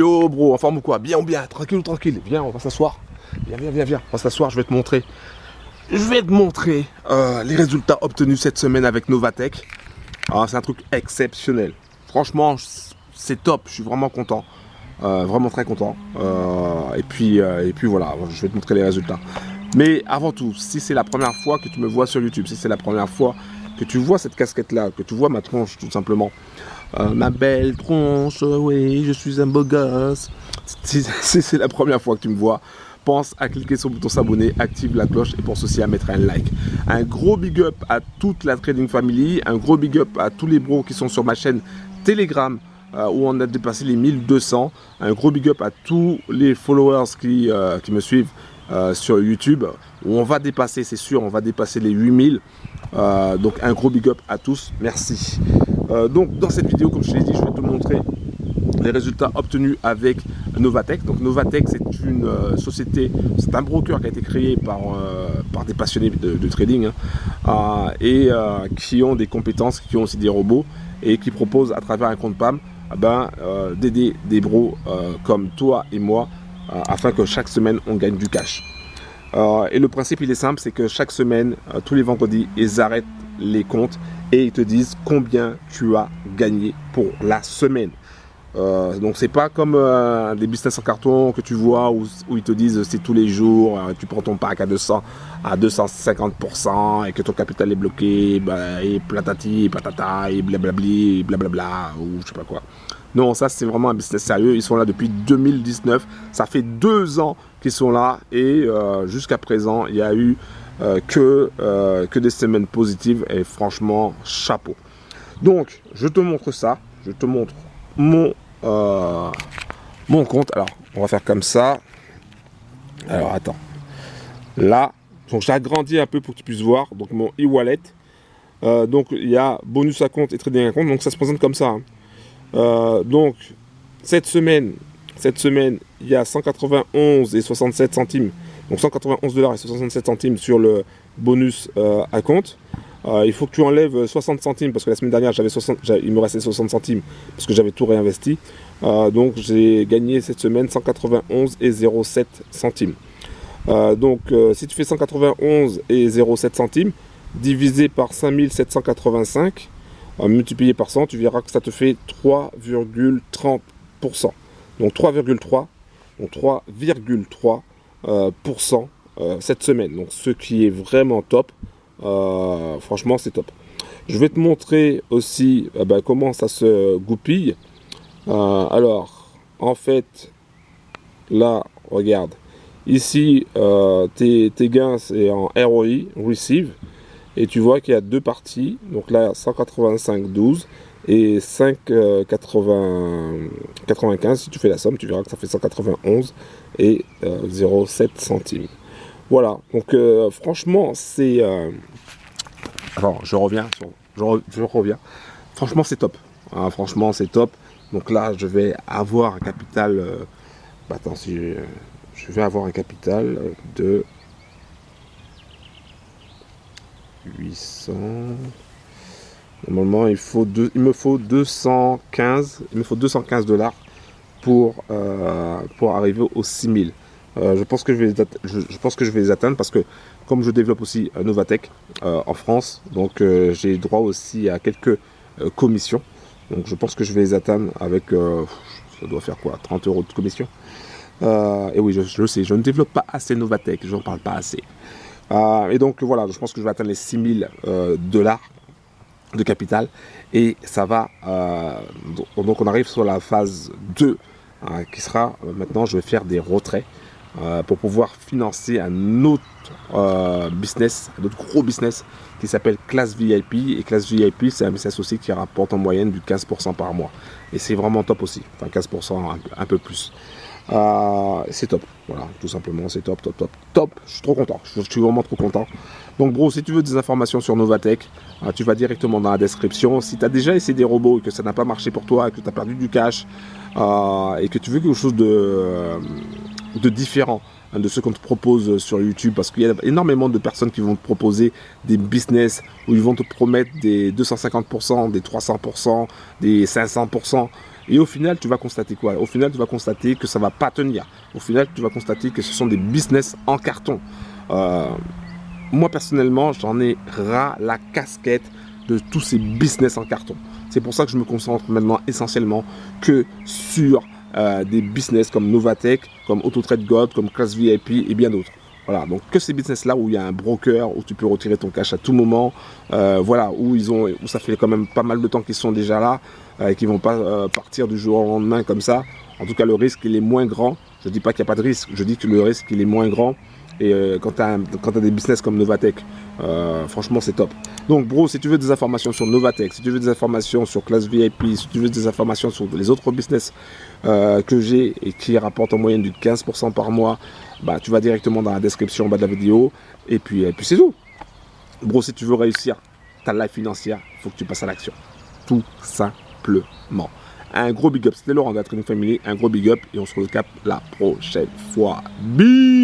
Yo bro, en forme ou quoi? Bien ou bien? Tranquille ou tranquille? Viens, on va s'asseoir. Viens. On va s'asseoir, je vais te montrer. Les résultats obtenus cette semaine avec Novatech. Ah, c'est un truc exceptionnel. Franchement, c'est top. Je suis vraiment content. Vraiment très content. Et puis voilà, je vais te montrer les résultats. Mais avant tout, si c'est la première fois que tu me vois sur YouTube, si c'est la première fois que tu vois cette casquette-là, que tu vois ma tronche tout simplement, ma belle tronche, oui, je suis un beau gosse. Si c'est la première fois que tu me vois, pense à cliquer sur le bouton s'abonner, active la cloche et pense aussi à mettre un like. Un gros big up à toute la Trading Family, un gros big up à tous les bros qui sont sur ma chaîne Telegram où on a dépassé les 1200. Un gros big up à tous les followers qui me suivent sur YouTube où on va dépasser, c'est sûr, on va dépasser les 8000. Donc un gros big up à tous, merci. Donc dans cette vidéo, comme je l'ai dit, je vais te montrer les résultats obtenus avec Novatech. Donc Novatech, c'est une société, c'est un broker qui a été créé par des passionnés de trading qui ont des compétences, qui ont aussi des robots et qui proposent à travers un compte PAM d'aider des bros comme toi et moi afin que chaque semaine on gagne du cash. Et le principe il est simple, c'est que chaque semaine, tous les vendredis, ils arrêtent les comptes et ils te disent combien tu as gagné pour la semaine. Donc c'est pas comme des business en carton que tu vois où ils te disent c'est tous les jours, tu prends ton pack à 250% et que ton capital est bloqué, et platati, patata, et blablabli, et blablabla, ou je sais pas quoi. Non, ça c'est vraiment un business sérieux, ils sont là depuis 2019, ça fait 2 ans qu'ils sont là et jusqu'à présent il y a eu que des semaines positives et franchement chapeau. Donc je te montre ça, je te montre mon compte. Alors on va faire comme ça. Alors attends, là donc j'ai agrandi un peu pour que tu puisses voir. Donc mon e-wallet, donc il y a bonus à compte et trading à compte, donc ça se présente comme ça, hein. Donc cette semaine il y a 191,67 centimes, donc 191,67 $, sur le bonus à compte. Il faut que tu enlèves 60 centimes parce que la semaine dernière il me restait 60 centimes parce que j'avais tout réinvesti. Donc j'ai gagné cette semaine 191,07 centimes. Si tu fais 191,07 centimes divisé par 5785 multiplié par 100, tu verras que ça te fait 3,30%. Donc 3,3% cette semaine. Donc ce qui est vraiment top. Franchement c'est top. Je vais te montrer aussi comment ça se goupille. Alors en fait là regarde ici, tes gains c'est en ROI, Receive, et tu vois qu'il y a deux parties, donc là 185,12 et 5,95. Si tu fais la somme tu verras que ça fait 191,07 centimes. Voilà, donc franchement c'est alors je reviens. Franchement c'est top. Franchement c'est top. Donc là je vais avoir un capital. Attends, si je vais avoir un capital de 800. Normalement il me faut 215 $ pour arriver aux 6000. Je pense que je vais les atteindre parce que comme je développe aussi Novatech en France, donc j'ai droit aussi à quelques commissions. Donc je pense que je vais les atteindre avec, ça doit faire quoi, 30 € de commission. Et oui, je sais, je ne développe pas assez Novatech, je n'en parle pas assez. Et donc voilà, je pense que je vais atteindre les 6000 $ de capital. Et ça va, donc on arrive sur la phase 2, qui sera, maintenant je vais faire des retraits. Pour pouvoir financer un autre business, un autre gros business qui s'appelle Class VIP. Et Class VIP, c'est un business aussi qui rapporte en moyenne du 15% par mois. Et c'est vraiment top aussi, enfin 15%, un peu plus. C'est top, voilà, tout simplement, c'est top. Je suis trop content, je suis vraiment trop content. Donc bro, si tu veux des informations sur Novatech, tu vas directement dans la description. Si tu as déjà essayé des robots et que ça n'a pas marché pour toi, et que tu as perdu du cash, et que tu veux quelque chose de différent de ce qu'on te propose sur YouTube, parce qu'il y a énormément de personnes qui vont te proposer des business où ils vont te promettre des 250%, des 300%, des 500%, Et au final, tu vas constater quoi? Au final, tu vas constater que ça ne va pas tenir. Au final, tu vas constater que ce sont des business en carton. Moi, personnellement, j'en ai ras la casquette de tous ces business en carton. C'est pour ça que je me concentre maintenant essentiellement que sur des business comme Novatech, comme Autotrade Gold, comme Class VIP et bien d'autres. Voilà, donc que ces business-là où il y a un broker, où tu peux retirer ton cash à tout moment, voilà, où ça fait quand même pas mal de temps qu'ils sont déjà là, et qu'ils ne vont pas partir du jour au lendemain comme ça. En tout cas, le risque, il est moins grand. Je ne dis pas qu'il n'y a pas de risque, je dis que le risque, il est moins grand. Et quand tu as des business comme Novatech, franchement, c'est top. Donc, bro, si tu veux des informations sur Novatech, si tu veux des informations sur Class VIP, si tu veux des informations sur les autres business que j'ai et qui rapportent en moyenne du 15% par mois, bah, tu vas directement dans la description en bas de la vidéo. Et puis c'est tout. Bro, si tu veux réussir ta life financière, il faut que tu passes à l'action. Tout simplement. Un gros big up. C'était Laurent de la Trading Family. Un gros big up et on se recapte la prochaine fois. Bye.